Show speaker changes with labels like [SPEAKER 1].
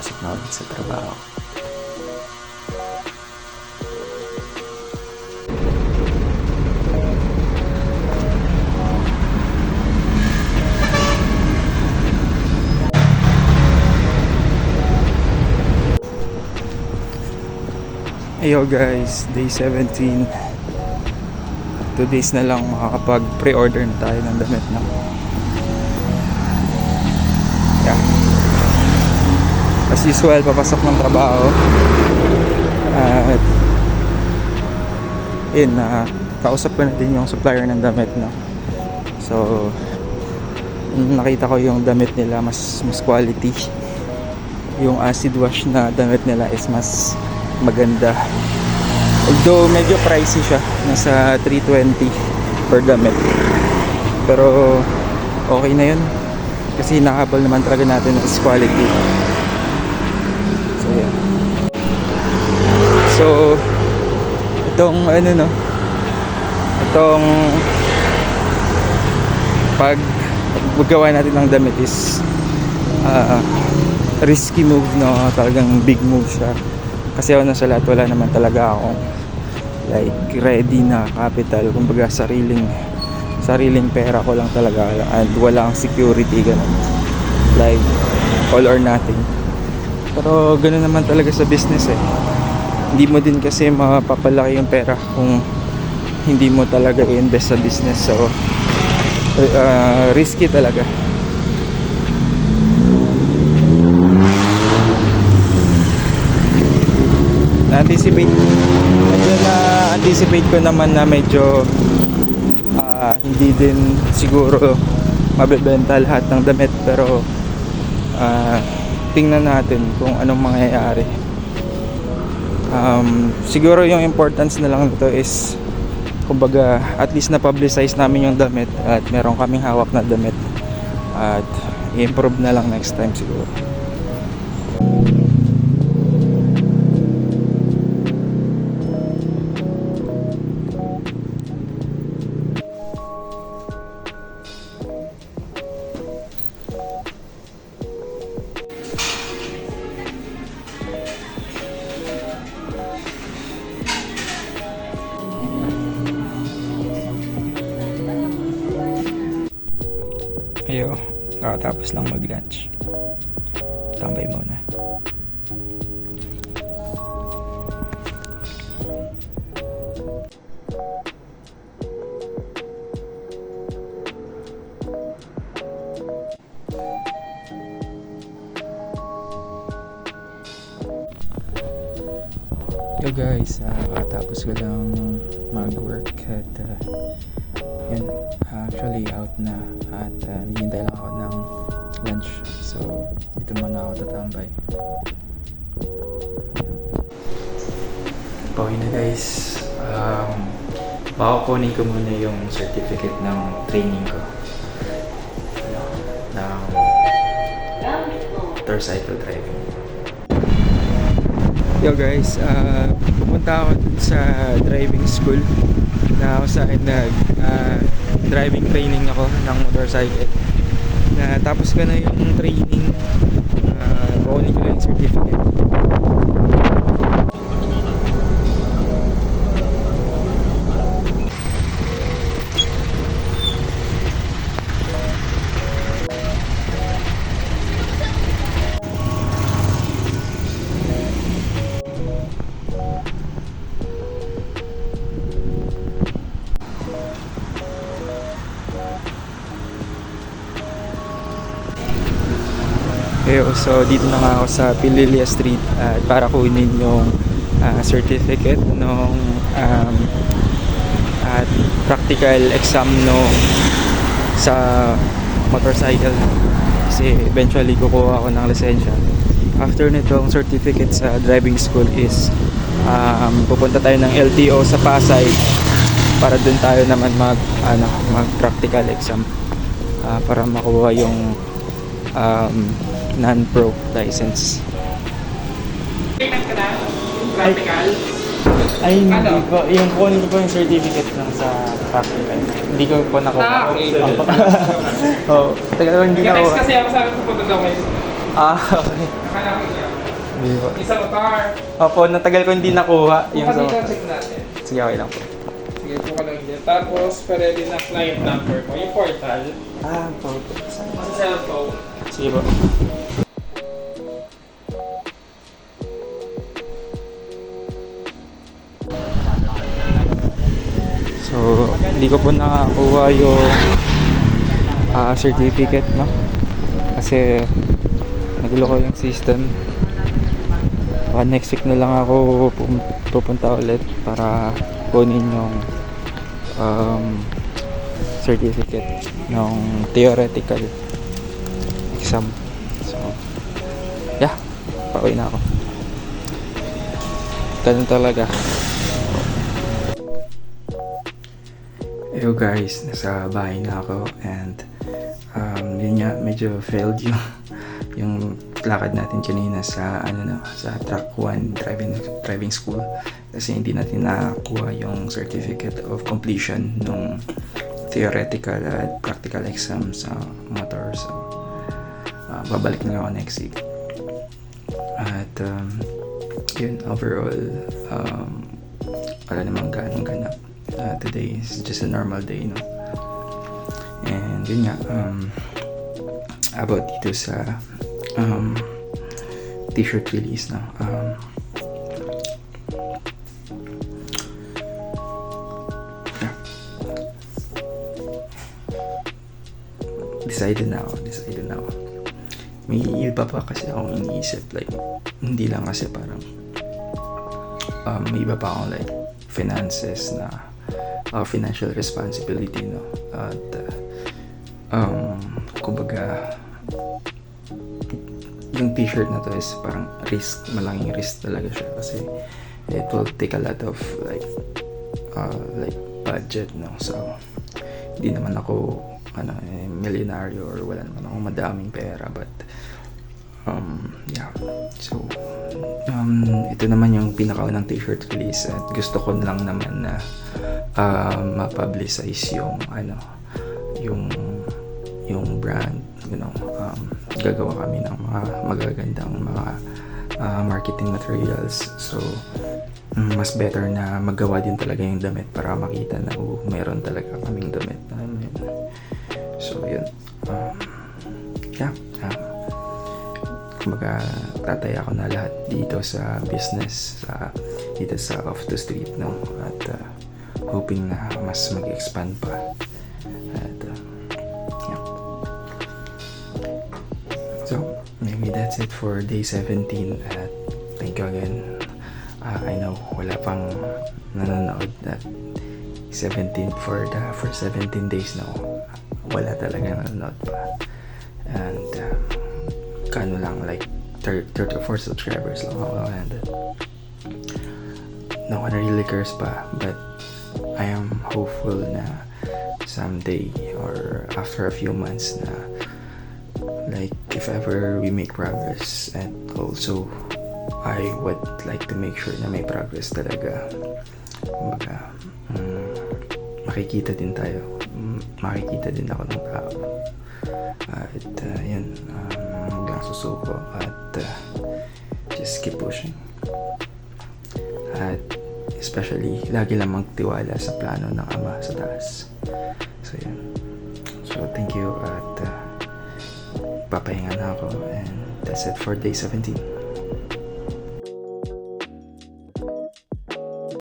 [SPEAKER 1] papasok na ulit sa trabaho. Ayo guys, day 17. 2 days na lang makakapag pre-order na tayo ng damit na. Yeah. As usual, papasok ng trabaho. At yun, kausap ko na din yung supplier ng damit, no. So nakita ko yung damit nila mas quality. Yung acid wash na damit nila is mas maganda. Although medyo pricey siya, nasa 320 per damit. Pero okay na yun kasi hinahabol naman talaga natin ng quality. So yeah. So itong itong paggawa natin ng damit is risky move, no. Talagang big move siya. Kasi ako sa lahat, wala naman talaga akong like ready na capital. Kumbaga sariling pera ko lang talaga, and walang security, ganun. Like all or nothing. Pero ganun naman talaga sa business eh. Hindi mo din kasi mapapalaki yung pera kung hindi mo talaga i-invest sa business. So risky talaga. Na-anticipate ko naman na medyo hindi din siguro mabebenta lahat ng damit, pero tingnan natin kung anong mangyayari. Siguro yung importance na lang nito is kumbaga at least na-publicize namin yung damit at meron kaming hawak na damit, at i-improve na lang next time siguro. Ayo, kakatapos lang mag-lunch. Tambay muna. Yo guys, kakatapos ko lang mag-work at yun, actually out na at hihintay lang ako ng lunch. So dito muna ako tatambay. Okay na guys, kukunin ko muna yung certificate ng training ko ng motorcycle driving. Yo guys, pupunta ako sa driving school na ako saan driving training ako ng motorcycle. Tapos ko na yung training, kukunin ko lang yung certificate. So dito na nga ako sa Pililia Street para kunin yung certificate nung practical exam nung sa motorcycle, kasi eventually kukuha ako ng lisensya. After nitong certificate sa driving school is pupunta tayo ng LTO sa Pasay para dun tayo naman mag practical exam para makuha yung non-pro license.
[SPEAKER 2] Payment ka na? Yung practical?
[SPEAKER 1] Ay, hindi ko. Yung kunin ko po yung certificate lang sa practical. Hindi ko po nakuha.
[SPEAKER 2] Okay.
[SPEAKER 1] Oh, tagal lang hindi
[SPEAKER 2] Nag-text
[SPEAKER 1] nakuha.
[SPEAKER 2] kasi ako, sabi ko punta daw kayo.
[SPEAKER 1] Okay.
[SPEAKER 2] Akala ko siya.
[SPEAKER 1] Hindi po.
[SPEAKER 2] Isa motor.
[SPEAKER 1] Opo, natagal ko hindi nakuha yung
[SPEAKER 2] Buka
[SPEAKER 1] sa
[SPEAKER 2] dito,
[SPEAKER 1] motor.
[SPEAKER 2] check natin.
[SPEAKER 1] Sige, okay lang po.
[SPEAKER 2] Sige, buka lang dyan. Tapos, ready na client number mo. Yung portal.
[SPEAKER 1] Po.
[SPEAKER 2] Sa cellphone.
[SPEAKER 1] Sige po. So, hindi ko po nakakuha yung certificate, no? Kasi nagulo ko yung system. Baka next week na lang ako pupunta ulit para kunin yung certificate ng theoretical exam. So, yeah, pauwi na ako. Ganun talaga. Yo guys, nasa bahay na ako and yun nga, medyo failed yung lakad natin kanina sa sa track 1 driving school kasi hindi natin nakakuha yung certificate of completion ng theoretical at practical exam sa motor. So babalik na lang ako next week. At yun, overall wala namang ganong ganap. Today is just a normal day, no? And yun nga, about dito sa t-shirt release, no? Yeah. Decided na ako. May iba pa kasi akong iniisip, like, hindi lang kasi parang may iba pa akong like finances na financial responsibility, no? At kumbaga yung t-shirt na to is parang risk, malaking risk talaga siya kasi it will take a lot of like budget, no? So hindi naman ako milyonaryo or wala naman ako madaming pera, but yeah. So ito naman yung pinakaunang t-shirt release at gusto ko lang naman na ma-publicize yung brand, gagawa kami ng mga magagandang mga marketing materials. So mas better na magawa din talaga yung damit para makita na meron talaga kaming damit na yun. So yun, yeah, kumbaga tataya ko na lahat dito sa business, dito sa off the street, no? At hoping na mas mag-expand pa. At yeah. So maybe that's it for day 17 at thank you again. I know wala pang nanonood at 17 for 17 days na wala talaga nanonood pa. And kano lang, like 34 subscribers lang ako, and no one really cares pa, but I am hopeful na someday or after a few months na like if ever we make progress, and also I would like to make sure na may progress talaga. Kumbaga makikita din tayo, makikita din ako ng tao. At yun, hanggang susuko at just keep pushing. At especially, lagi lang magtiwala sa plano ng Ama sa taas. So yun. So thank you at papahinga na ako, and that's it for day 17.